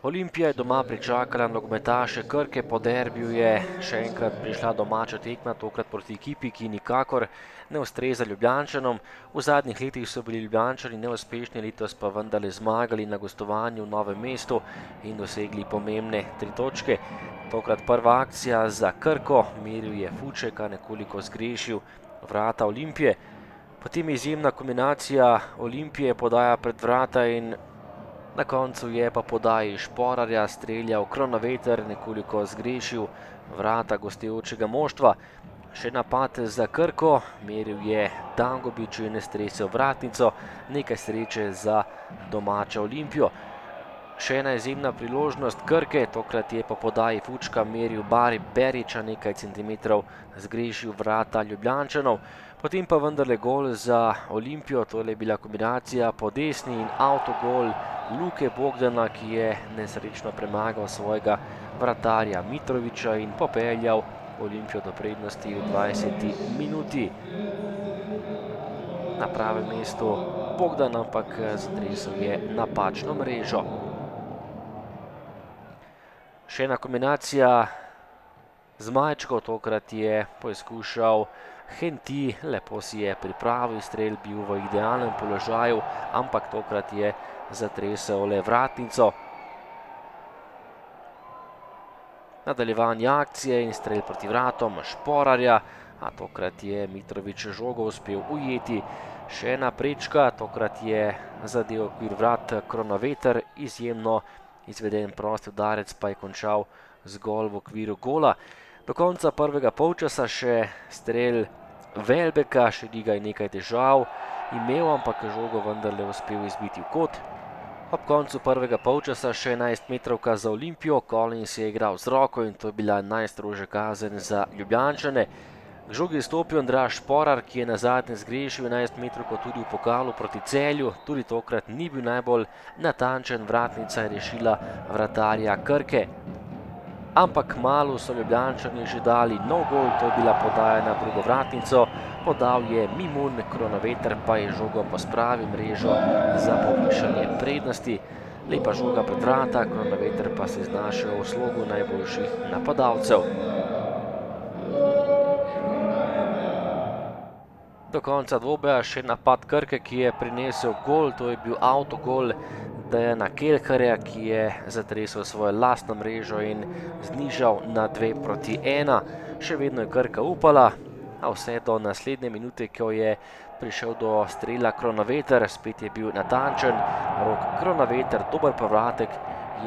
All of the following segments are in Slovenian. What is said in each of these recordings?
Olimpija je doma pričakala nogometaše Krke, po derbiju je še enkrat prišla domača tekma, tokrat proti ekipi, ki nikakor ne ustreza Ljubljančanom. V zadnjih letih so bili Ljubljančani neuspešni, letos pa vendarle zmagali na gostovanju v Novem mestu in dosegli pomembne 3 točke. Tokrat prva akcija za Krko, meril je Fučeka, nekoliko zgrešil vrata Olimpije. Potem izjemna kombinacija Olimpije, podaja pred vrata in na koncu je pa podaji Šporarja streljal Kronaveter, nekoliko zgrešil vrata gostujočega moštva. Še napad za Krko, meril je Dangubić in stresel vratnico, nekaj sreče za domačo Olimpijo. Še ena izjemna priložnost Krke, tokrat je po podaji Fučka meril Berića, nekaj centimetrov zgrešil vrata Ljubljančanov. Potem pa vendarle gol za Olimpijo, tole je bila kombinacija po desni in avtogol Luke Bogdana, ki je nesrečno premagal svojega vratarja Mitrovića in popeljal Olimpijo do prednosti v 20. minuti. Na pravem mestu Bogdan, ampak zatresel je napačno mrežo. Še ena kombinacija zmajčkov, tokrat je poizkušal Henti, lepo si je pripravil strel, bil v idealnem položaju, ampak tokrat je zatresel le vratnico. Nadaljevanje akcije in strel proti vratom Šporarja, a tokrat je Mitrović žogo uspel ujeti. Še ena prečka, tokrat je zadel okvir vrat Kronaveter, izjemno izveden prosti udarec pa je končal zgolj v okviru gola. Do konca prvega polčasa še strel Velbeka, še Liga je nekaj težav imel, ampak žogo vendarle uspel izbiti v kot. Ob koncu prvega polčasa še 11 metrovka za Olimpijo, Collins je igral z roko in to je bila najstrožja kazen za Ljubljančane. K žogi je stopil Andraž Šporar, ki je nazadnje zgrešil 11 metrovko tudi v pokalu proti Celju, tudi tokrat ni bil najbolj natančen, vratnica je rešila vratarja Krke. Ampak kmalu so Ljubljančani že dali nov gol, to je bila podaja na drugo vratnico, podal je Mimun, Kronaveter pa je žogo pospravil mrežo za povišanje prednosti. Lepa žoga pred vrata, Kronaveter pa se je znašel v slogu najboljših napadalcev. Do konca dvoboja še napad Krke, ki je prinesel gol, to je bil avtogol Dejana Kelharja, ki je zatresel svojo lastno mrežo in znižal na 2:1. Še vedno je Krka upala, a vse do naslednje minute, ko je prišel do strela Kronaveter, spet je bil natančen Rok Kronaveter, dober povratek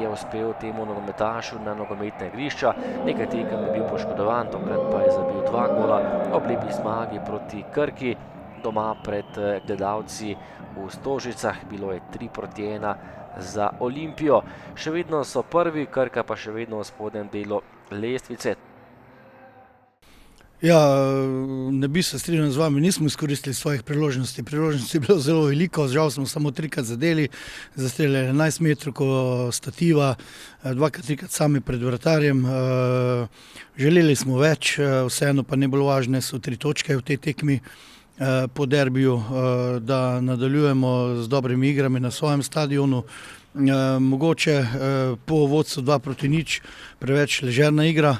je uspel temu nogometašu na nogometna igrišča. Nekaj tekem je bil poškodovan, tokrat pa je zabil 2 gola ob lepi zmagi proti Krki. Doma pred gledalci v Stožicah, bilo je 3:1 za Olimpijo. Še vedno so prvi, Krka pa še vedno v spodnjem delu lestvice. Ja, ne bi se strinjal z vami, nismo izkoristili svojih priložnosti. Priložnosti je bilo zelo veliko, žal smo samo 3krat zadeli, zastreljali 11 metrovko stativa, 2-3krat sami pred vratarjem. Želeli smo več, vseeno pa najbolj važne so 3 točke v tej tekmi po derbiju, da nadaljujemo z dobrimi igrami na svojem stadionu. Mogoče po vodstvu 2:0 preveč ležerna igra,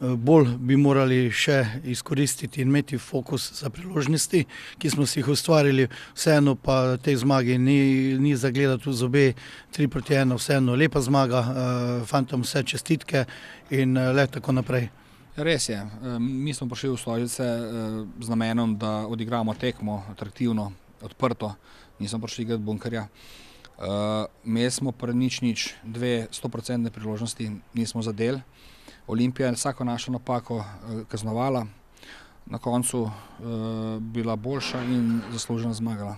bolj bi morali še izkoristiti in imeti fokus za priložnosti, ki smo si jih ustvarili, vseeno pa tej zmagi ni zagledati v zobe. 3:1, vseeno lepa zmaga, fantom vse čestitke in le tako naprej. Res je, mi smo prišli v Stožice z namenom, da odigramo tekmo atraktivno, odprto, nismo prišli igrati bunkerja. Imeli smo pred 0:0 2 100% priložnosti, nismo zadeli. Olimpija je vsako našo napako kaznovala, na koncu bila boljša in zasluženo zmagala.